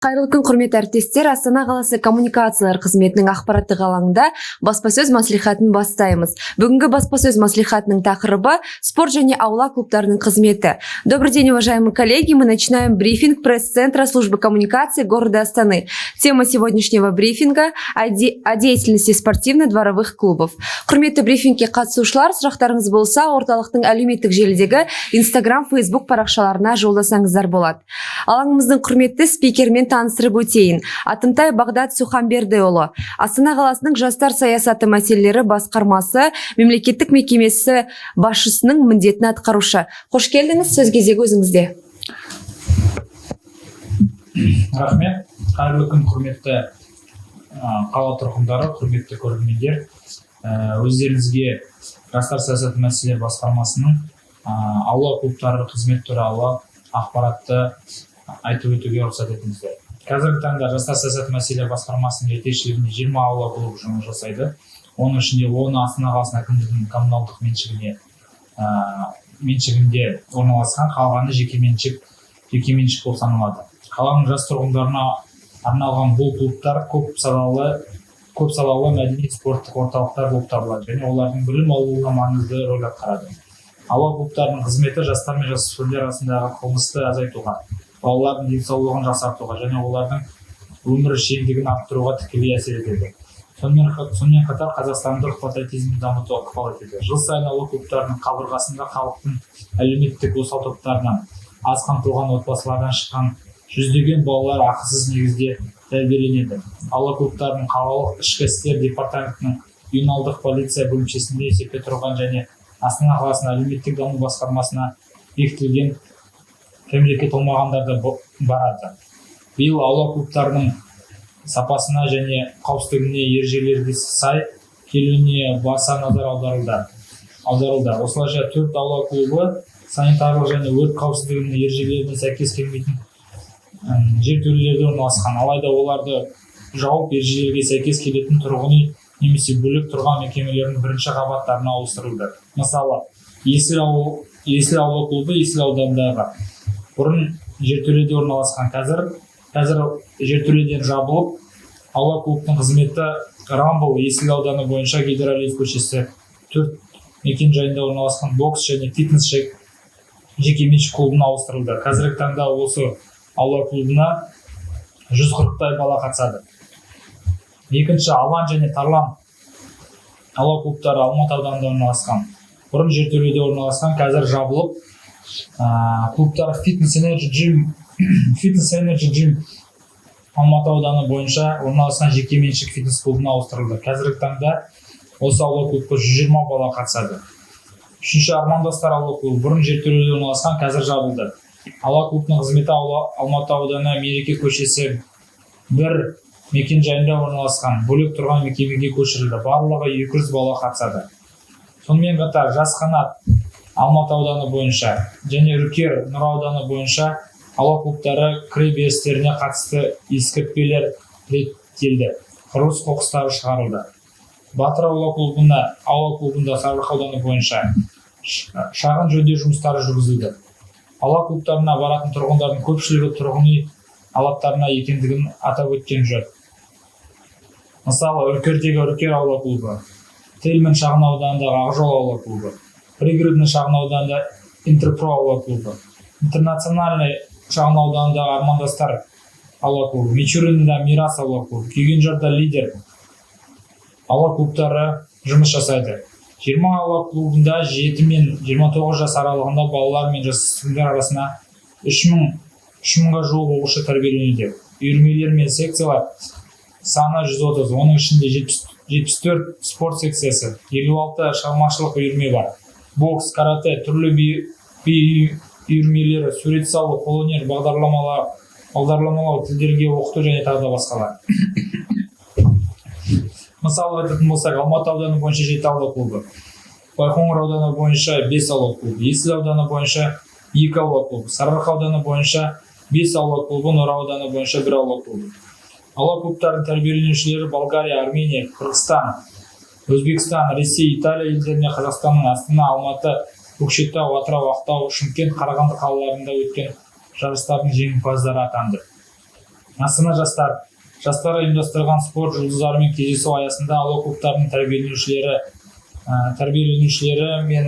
Қайырлы күн, құрметті әріптестер. Астана қаласы коммуникациялар қызметінің ақпараттық алаңында баспасөз маслихатын бастаймыз. Бүгінгі баспасөз маслихатының тақырыбы спорт және аула клубтарының қызметі. Добрый день, уважаемые коллеги. Мы начинаем брифинг пресс-центра службы коммуникации города Астаны. Тема сегодняшнего брифинга о деятельности спортивно-дворовых клубов. Құрметті брифингке қатысушылар, сұрақтарыңыз болса, орталықтың әлеуметтік желідегі Instagram, Facebook парақшаларына жолдасаңыздар болады. Алаңымыздың құрметті спикермен таныстырып өтейін. Атымтай Бағдат Суханбердіұлы, Астана қаласының жастар саясаты мәселелері басқармасы мемлекеттік мекемесі басшысының міндетін атқарушы. Қош келдіңіз, сөз кезегі өзіңізде. Рахмет. Қайырлы күн, құрметті қала тұрғындары, құрметті көрермендер. Өздеріңізге жастар саясаты мәселелері басқармасының аула клубтары қызмет туралы ақпаратты айтып өтуге рұқсат етіңіздер. Қазіргі таңда жастар саясаты мәселелері басқармасының жетекшілігінде 20 аула клубы жұмыс жасайды. Оның ішінде 10 Астана қаласының әкімдігінің коммуналдық меншігінде орналасқан, қалғаны жекеменшік болып саналады. Қаланың жас тұрғындарына арналған бұл клубтар көп салалы мәдени спорттық орталықтар болып табылады және олардың білім алуына маңызды рөл атқарады. Аула клубтарының қызметі жастар мен жасөспірімдер арасындағы қылмысты азайтуға, балалардың денсаулығын жақсартуға және олардың өмір шеңдігін арттыруға тікелей әсер етеді. Сонымен қатар қазақстандық патриотизмді дамытуға ықпал етеді. Жыл сайын аула клубтарының қабырғасында халықтың әлеуметтік осал топтарынан, аз қамтылған отбасылардан шыққан жүздеген балалар ақысыз негізде тәрбиеленеді. Аула клубтарының қалалық ішкі істер департаментінің ювеналдық полиция бөлімшесінде есепте тұрған және Астана қаласының әлеуметтік даму басқармасына бекітілген кәмелетке толмағандар да барады. Биыл аула клубтарының сапасына және қауіпсіздігіне ережелерге сай келуіне баса назар аударылды. Осылайша 4 аула клубы санитарлық және өрт қауіпсіздігінің ережелеріне сәйкес келмейтін жертөлелерде орналасқан. Алайда оларды жауып ережелерге сәйкес келетін тұрғын үй немесе бөлек тұрған мекемелердің бірінші қабаттарына ауыстырылды. Мысалы, Есіл аула клубы Есіл ауданындағы бұрын жертөледе орналасқан, қазір жертөледен жабылып, аула клубтың қызметі Рамбол Есіл ауданы бойынша Гидералиев көшесі 4 мекен жайында орналасқан бокс және фитнес жекеменшік клубына ауыстырылды. Қазіргі таңда осы аула клубына 140-тай бала қатысады. Екінші Алан және Тарлан аула клубтары Алматы ауданында орналасқан. Бұрын жертөледе орналасқан, қазір жабылып, клубтары Fitness Energy Gym Алматы ауданы бойынша орналасқан жекеменшік фитнес клубына ауыстырылды. Қазіргі таңда осы аула клубқа 120 бала қатысады. Үшінші Армандастар аула клубы бұрын жертөледе орналасқан, қазір жабылды. Аула клубының қызметі Алматы ауданы Мереке көшесі 1 мекен жайында орналасқан, бөлек тұрған мекемеге көшірілді. Барлығы 200 бала қатысады. Сонымен қатар Жас Қанат Алматы ауданы бойынша және Үркер Нұр ауданы бойынша аула клубтары кіре берістеріне қатысты ескертпелер реттелді. Құрылыс қоқыстары шығарылды. Батыр аула клубында Сарыарқа ауданы бойынша шағын жөндеу жұмыстары жүргізілді. Аула клубтарына баратын тұрғындардың көпшілігі тұрғын үй алаптарына екендігін атап өткен жөн. Мысалы, Үркердегі Үркер аула клубы, Тельман шағын ауданындағы Ақжол аула клубы, Пригородный шағын ауданында Интерпро аула клубы, Интернациональный шағын ауданындағы Армандастар аула клубы, Мичуринда Мирас аула клубы, Күйгенжарда Лидер аула клубтары жұмыс жасайды. 20 аула клубында 7 мен 29 жас аралығында балалар мен жасөспірімдер арасына 3000-ға жуық оқушы тәрбиеленуде. Үйірмелер мен секциялар саны 130, оның ішінде 74 спорт секциясы, 56 шығармашылық үйірме бар. Бокс, карате, түрлі би үйірмелері, сурет салу, қолөнер, бағдарламалау, тілдерге оқыту және тағы да басқалар. Мысалы айтатын болсақ, Алматы ауданы бойынша 7 аула клубы, Байқоңыр ауданы бойынша 5 аула клубы, Есіл ауданы бойынша 2 аула клубы, Сарыарқа ауданы бойынша 5 аула клубы, Нұра ауданы бойынша 1 аула клубы. Аула клубтардың тәрбиеленушілері Болгария, Армения, Қырғызстан, Өзбекстан, Ресей, Италия елдеріне Қазақстанның Астана, Алматы, Көкшетау, Атырау, Ақтау, Шымкент, Қарағанды қалаларында өткен жарыстардың жеңімпаздары атанды. Астана жастар ұйымдастырған спорт жұлдыздарымен кездесу аясында аула клубтарының тәрбиеленушілері мен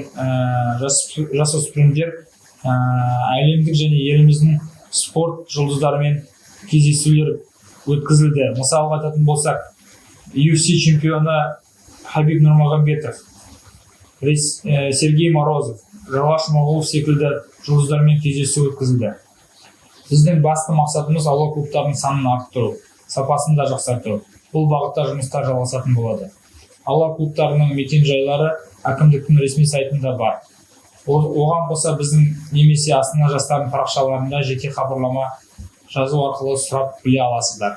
жасөспірімдер әлемдік және еліміздің спорт жұлдыздарымен кездесулер өткізілді. Мысалға айтатын болсақ, UFC чемпионы Хабиб Нурмагомедов, Сергей Морозов, Жалғаш Моғолов секілді жұлдыздармен кездесу өткізілді. Біздің басты мақсатымыз аула клубтарының санын арттыру, сапасын да жақсарту. Бұл бағытта жұмыстар жалғасатын болады. Аула клубтарының мекен жайлары әкімдіктің ресми сайтында бар. Оған қоса біздің немесе Астана жастардың парақшаларында жеке хабарлама жазу арқылы сұрап біле аласыздар.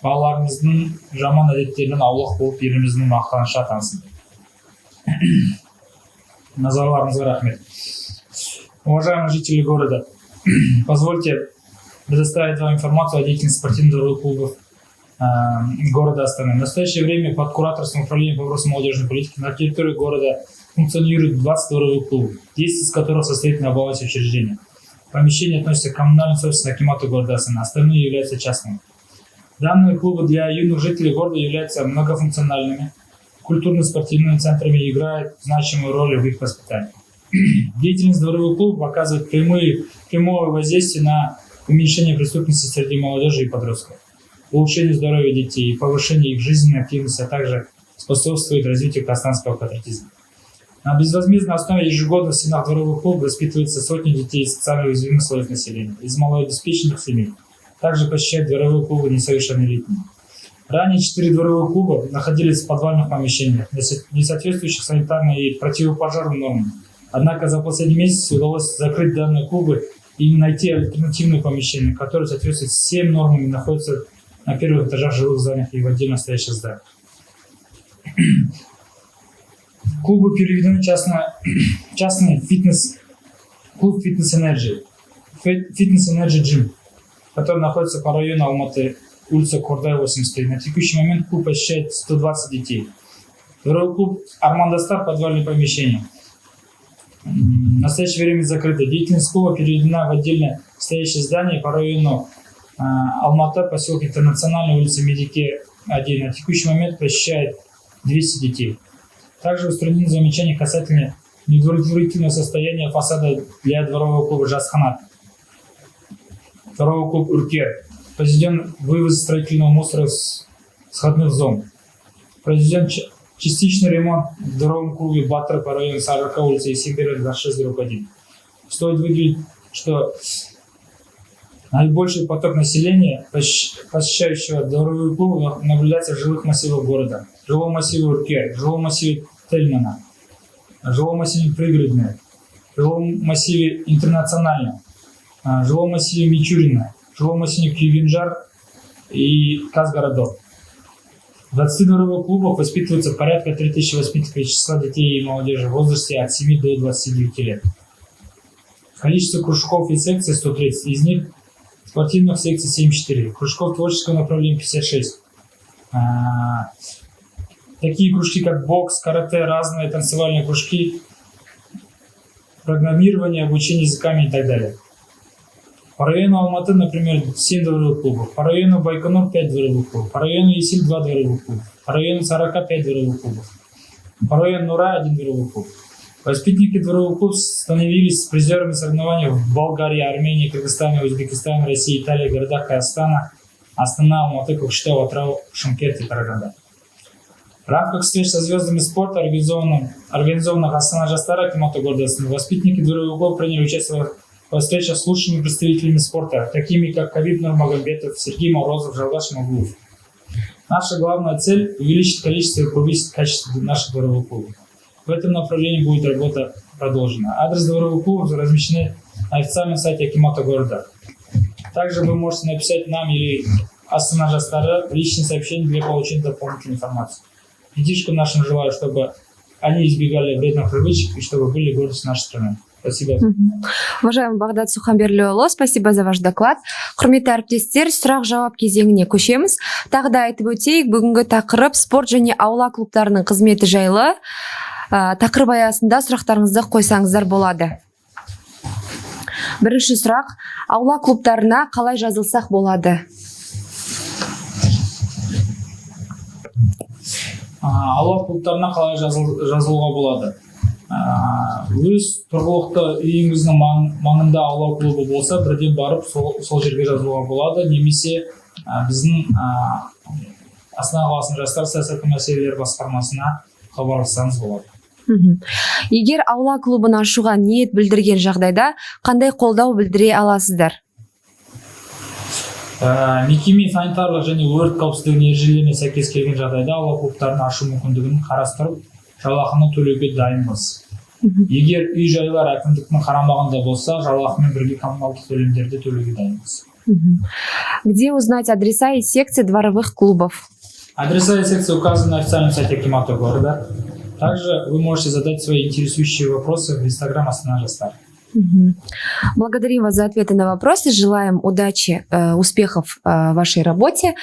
Балаларымыздың жаман әдеттерінен аулақ болып, еліміздің мақтанышы атансын. Назарларыңызға рахмет. Уважаемые жители города, позвольте предоставить вам информацию о деятельности спортивных дворовых клубов города Астаны. В настоящее время под кураторством управления по вопросам молодежной политики на территории города функционирует 20 дворовых клубов, 10 из которых состоит на балансе учреждения. Помещения относятся к коммунальной собственности акимата города Астаны, остальные являются частными. Данные клубы для юных жителей города являются многофункциональными, культурно-спортивными центрами и играют значимую роль в их воспитании. Деятельность дворовых клубов оказывает прямое воздействие на уменьшение преступности среди молодежи и подростков, улучшение здоровья детей и повышение их жизненной активности, а также способствует развитию казахстанского патриотизма. На безвозмездной основе ежегодно в стенах дворовых клубов воспитываются сотни детей из социально уязвимых слоев населения, из малообеспеченных семей. Также посещают дворовые клубы несовершеннолетние. Ранее 4 дворовых клуба находились в подвальных помещениях, не соответствующих санитарной и противопожарным нормам. Однако за последний месяц удалось закрыть данные клубы и найти альтернативные помещения, которые соответствуют всем нормам и находятся на первых этажах жилых зданий и в отдельно стоящих зданиях. Клубы переведены в частный клуб Fitness Energy Gym, который находится по району Алматы, улица Кордай, 83. На текущий момент клуб посещает 120 детей. Дворовой клуб Армандо Стар, подвальное помещение. В настоящее время закрыто. Деятельность клуба переведена в отдельно стоящее здание по району Алмата, поселок Интернациональный, улица Медике 1. На текущий момент посещает 200 детей. Также устранены замечания касательно неудовлетворительного состояния фасада для дворового клуба Жасханат. Дворовой клуб Уркер. Произведен вывоз строительного мусора с сходных зон. Произведен частичный ремонт в дворовом клубе Батыр по району Сарыарка, улица Есенберга, 26/1. Стоит выделить, что наибольший поток населения, посещающего дворовые клубы, наблюдается в жилых массивах города. Жилом массиве Уркер, жилом массиве Тельмана, жилом массиве Пригородное, жилом массиве Интернациональном, жилом массиве Мичурина, жилом массиве Кювинжар и Казгородок. В 20 дворовых клубах воспитывается порядка 3000 воспитанников из числа детей и молодежи в возрасте от 7 до 29 лет. Количество кружков и секций 130, из них спортивных секций 74, кружков творческого направления 56. Такие кружки, как бокс, карате, разные танцевальные кружки, программирование, обучение языками и так далее. По району Алматы, например, 7 дворовых клубов, по району Байконур 5 дворовых клубов, по району Есиль 2 дворовых клубов, по району Сарака 5 дворовых клубов, по району Нура 1 дворовый клуб. Воспитанники дворовых клубов становились призерами соревнований в Болгарии, Армении, Кыргызстане, Узбекистане, России, Италии, городах Казахстана, Астана, Алматы, Кокшетау, Атырау, Шымкент и Караганда. В рамках встреч со звездами спорта, организованных Астана жастары акимата города Астаны, воспитанники дворовых клубов приняли участие во встречах с лучшими представителями спорта, такими как Хабиб Нурмагомедов, Сергей Морозов, Жалгаш Моғолов. Наша главная цель – увеличить количество и повысить качество наших дворовых клубов. В этом направлении будет работа продолжена. Адрес дворовых клубов размещены на официальном сайте акимата города. Также вы можете написать нам или Астана жастары в личные сообщения для получения дополнительной информации. Детишкам нашим желаю, чтобы они избегали вредных привычек и чтобы были гордостью нашей страны. Спасибо. Уважаемый Бағдат Суханберліұлы, спасибо за ваш доклад. Құрметті әріптестер, сұрақ-жауап кезеңіне көшеміз. Тағы да айтып өтейік, бүгінгі тақырып спорт және аула клубтарының қызметі жайлы. Тақырып аясында сұрақтарыңызды қойсаңыздар болады. Бірінші сұрақ, аула клубтарына қалай жазылсақ болады? аула клубтарына қалай жазылуға болады? Өз тұрғылықты үйіңіздің маңында аула клубы болса, бірден барып сол жерге жазылуға болады, немесе біздің Астана қаласының жастар саясаты мәселелері басқармасына хабарлассаңыз болады. Егер аула клубын ашуға ниет білдірген жағдайда қандай қолдау білдіре аласыздар? Мекеме санитарлық және өрт қауіпсіздігінің ережелеріне сәйкес келген жағдайда аула клубтарын ашу мүмкіндігін қарастырып, жалақыны төлеуге дайынбыз. Егер үй-жайлар әкімдіктің қарамағында болса, жалақымен бірге коммуналдық төлемдерді төлеуге дайынбыз. Где узнать адреса и секции дворовых клубов? Адреса и секции указаны на официальном сайте акимата города. Также вы можете задать свои интересующие вопросы в Instagram Астана Жастар. Благодарим вас за ответы на вопросы. Желаем удачи, успехов в вашей работе.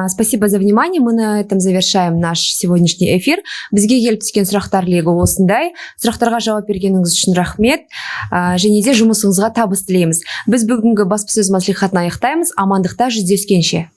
Спасибо за внимание. Мы на этом завершаем наш сегодняшний эфир. Бізге келіп түскен сұрақтар легі осындай. Сұрақтарға жауап бергеніңіз үшін рахмет. Және де жұмысыңызға табыс тілейміз. Біз бүгінгі баспасөз мәслихатын аяқтаймыз. Амандықта жүздескенше.